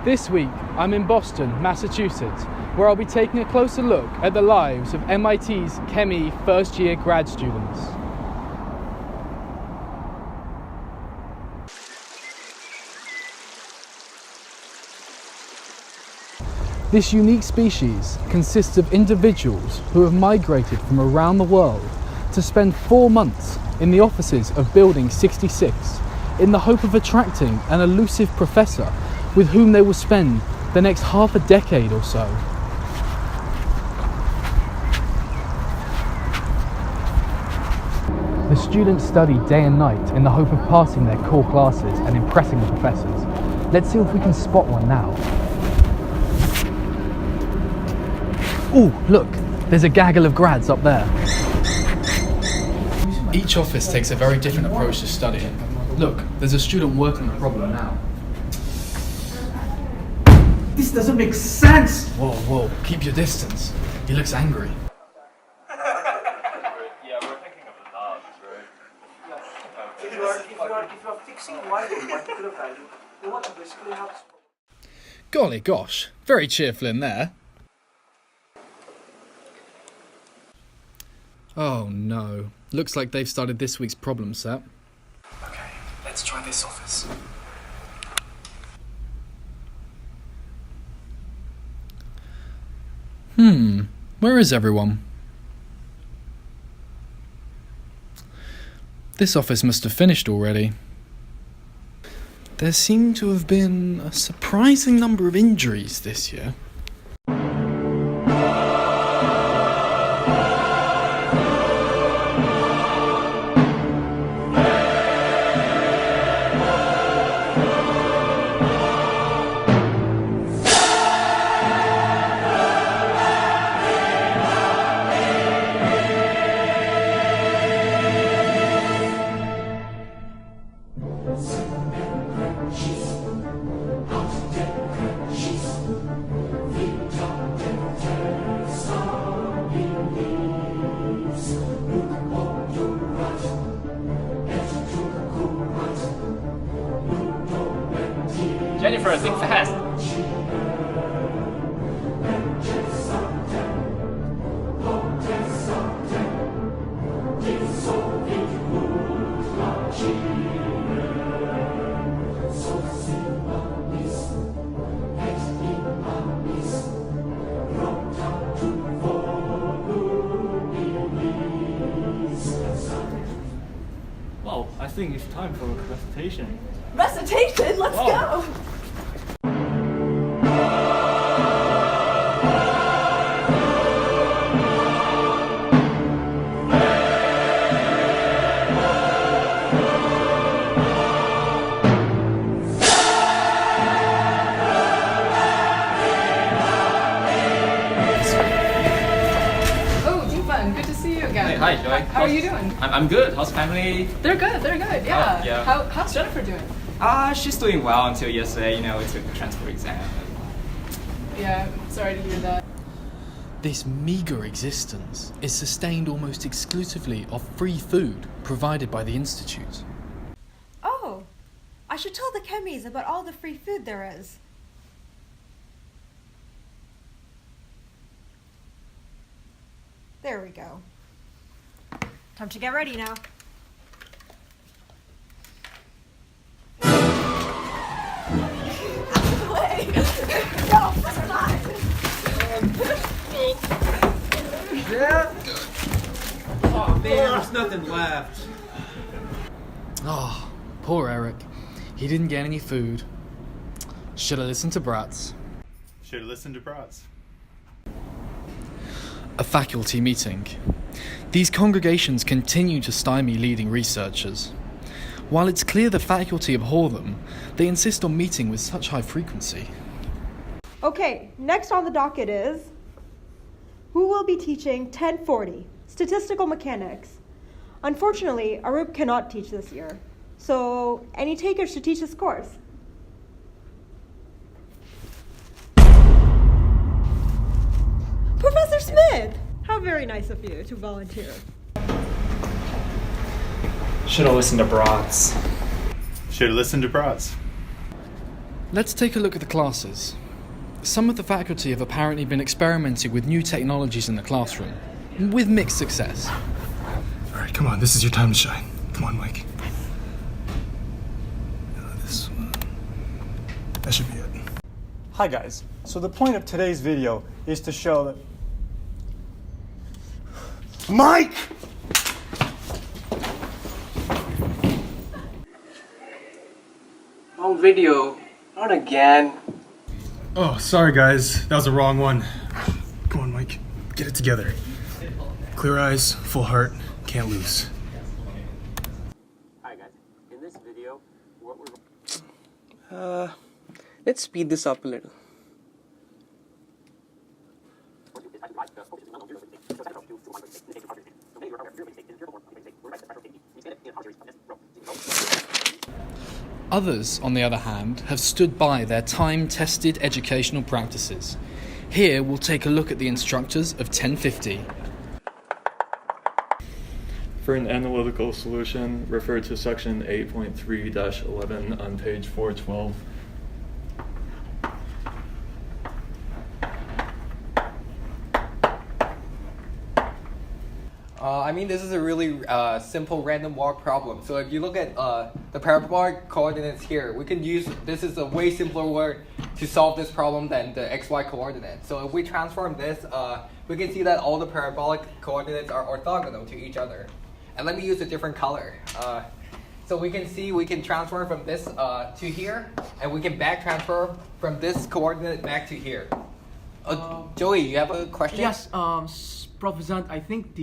This week, I'm in Boston, Massachusetts, where I'll be taking a closer look at the lives of MIT's Chemie first-year grad students. This unique species consists of individuals who have migrated from around the world to spend 4 months in the offices of Building 66 in the hope of attracting an elusive professor with whom they will spend the next half a decade or so. The students study day and night in the hope of passing their core classes and impressing the professors. Let's see if we can spot one now. Ooh, look, there's a gaggle of grads up there. Each office takes a very different approach to studying. Look, there's a student working on a problem now. This doesn't make sense! Whoa, keep your distance. He looks angry. Yeah, we're thinking of the knobs, right? If you are fixing y with a particular value, then what basically happens? Golly gosh, very cheerful in there. Oh no, looks like they've started this week's problem set. Okay, let's try this office. Where is everyone? This office must have finished already. There seem to have been a surprising number of injuries this year. Jennifer, think fast! Well, I think it's time for a recitation. Recitation? Let's go! Good to see you again. Hey, hi, Joy. How are you doing? I'm good. How's family? They're good, yeah. Oh, yeah. How's Jennifer doing? She's doing well until yesterday, we took the transfer exam. Yeah, sorry to hear that. This meagre existence is sustained almost exclusively off free food provided by the Institute. Oh, I should tell the chemies about all the free food there is. There we go. Time to get ready now. Out of the way! No, Professor Live! Yeah? Oh man, there's nothing left. Oh, poor Eric. He didn't get any food. Should have listened to brats. Should have listened to brats. A faculty meeting. These congregations continue to stymie leading researchers. While it's clear the faculty abhor them, they insist on meeting with such high frequency. Okay, next on the docket is who will be teaching 1040, Statistical Mechanics. Unfortunately, Arup cannot teach this year, so any takers should teach this course. Professor Smith! How very nice of you to volunteer. Should have listened to brats. Should have listened to brats. Let's take a look at the classes. Some of the faculty have apparently been experimenting with new technologies in the classroom, with mixed success. Alright, come on, this is your time to shine. Come on, Mike. This one. That should be it. Hi guys, so the point of today's video is to show that... Mike! Wrong video. Not again. Oh, sorry guys, that was the wrong one. Come on, Mike, get it together. Clear eyes, full heart, can't lose. Hi guys, in this video, what we're... let's speed this up a little. Others, on the other hand, have stood by their time-tested educational practices. Here we'll take a look at the instructors of 1050. For an analytical solution, refer to section 8.3-11 on page 412. This is a really simple random walk problem. So if you look at the parabolic coordinates here, we can use, this is a way simpler way to solve this problem than the xy coordinate. So if we transform this, we can see that all the parabolic coordinates are orthogonal to each other. And let me use a different color. So we can see we can transform from this to here, and we can back transfer from this coordinate back to here. Joey, you have a question? Yes, Professor, I think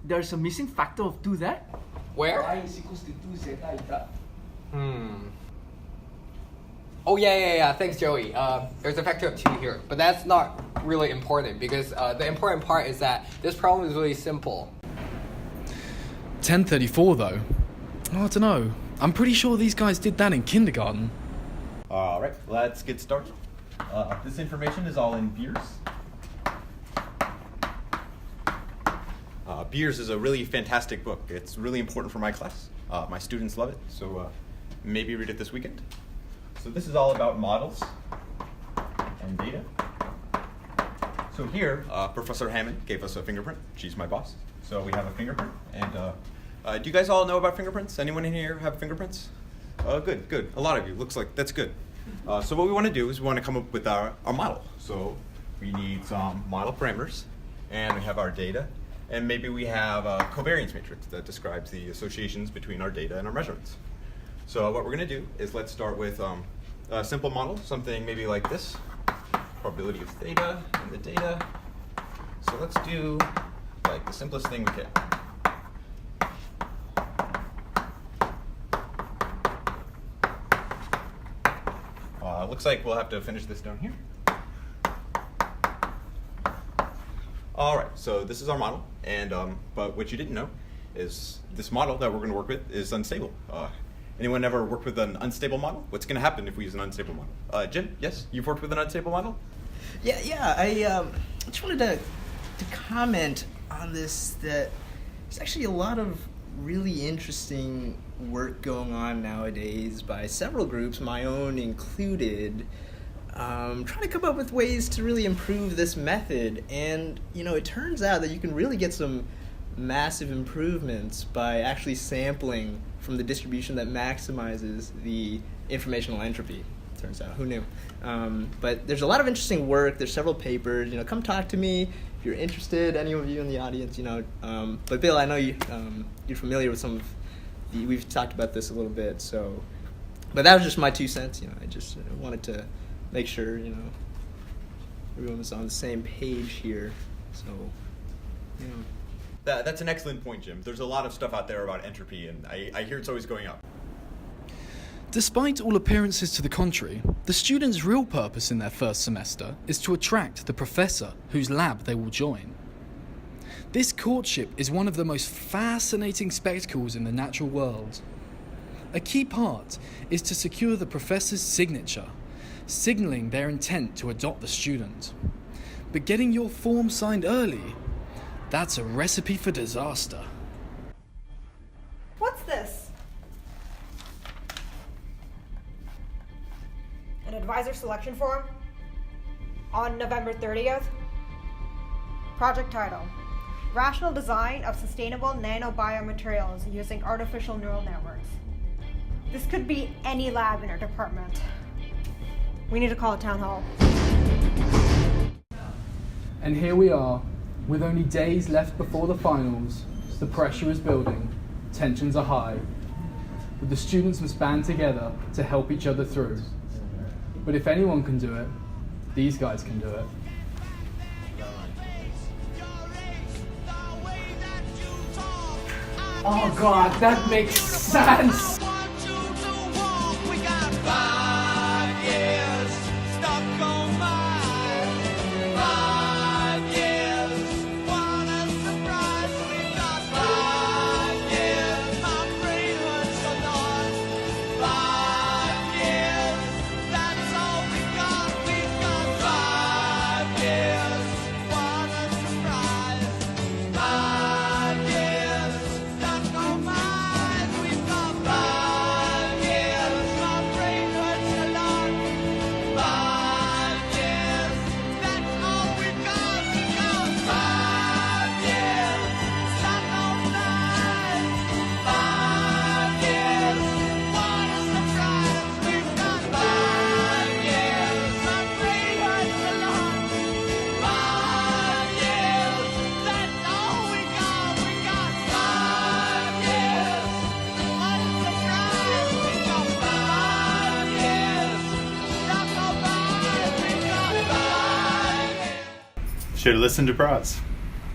there's a missing factor of 2z. Where? Y is equals to 2z eta. Oh yeah. Thanks, Joey. There's a factor of 2 here, but that's not really important because the important part is that this problem is really simple. 1034 though? Oh, I don't know. I'm pretty sure these guys did that in kindergarten. Alright, let's get started. This information is all in Beers. Beers is a really fantastic book. It's really important for my class. My students love it, so maybe read it this weekend. So this is all about models and data. So here, Professor Hammond gave us a fingerprint. She's my boss. So we have a fingerprint. And do you guys all know about fingerprints? Anyone in here have fingerprints? Good. A lot of you. Looks like that's good. So what we want to do is we want to come up with our model. So we need some model parameters, and we have our data, and maybe we have a covariance matrix that describes the associations between our data and our measurements. So what we're going to do is let's start with a simple model, something maybe like this, probability of theta in the data. So let's do like the simplest thing we can. Looks like we'll have to finish this down here. All right, so this is our model, and but what you didn't know is this model that we're going to work with is unstable. Anyone ever worked with an unstable model? What's going to happen if we use an unstable model? Jim, yes, you've worked with an unstable model? Yeah. I just wanted to comment on this, that there's actually a lot of really interesting work going on nowadays by several groups, my own included, trying to come up with ways to really improve this method. And, it turns out that you can really get some massive improvements by actually sampling from the distribution that maximizes the informational entropy. Turns out, who knew? But there's a lot of interesting work. There's several papers. Come talk to me if you're interested. Any of you in the audience, But Bill, I know you're familiar with some of we've talked about this a little bit. So, but that was just my 2 cents. I just wanted to make sure everyone was on the same page here. So, That's an excellent point, Jim. There's a lot of stuff out there about entropy, and I hear it's always going up. Despite all appearances to the contrary, the students' real purpose in their first semester is to attract the professor whose lab they will join. This courtship is one of the most fascinating spectacles in the natural world. A key part is to secure the professor's signature, signaling their intent to adopt the student. But getting your form signed early, that's a recipe for disaster. What's this? an advisor selection form on November 30th. Project title: Rational Design of Sustainable Nanobiomaterials Using Artificial Neural Networks. This could be any lab in our department. We need to call a town hall. And here we are, with only days left before the finals. The pressure is building, tensions are high, but the students must band together to help each other through. But if anyone can do it, these guys can do it. Oh God, that makes sense! Should have listened to Braz.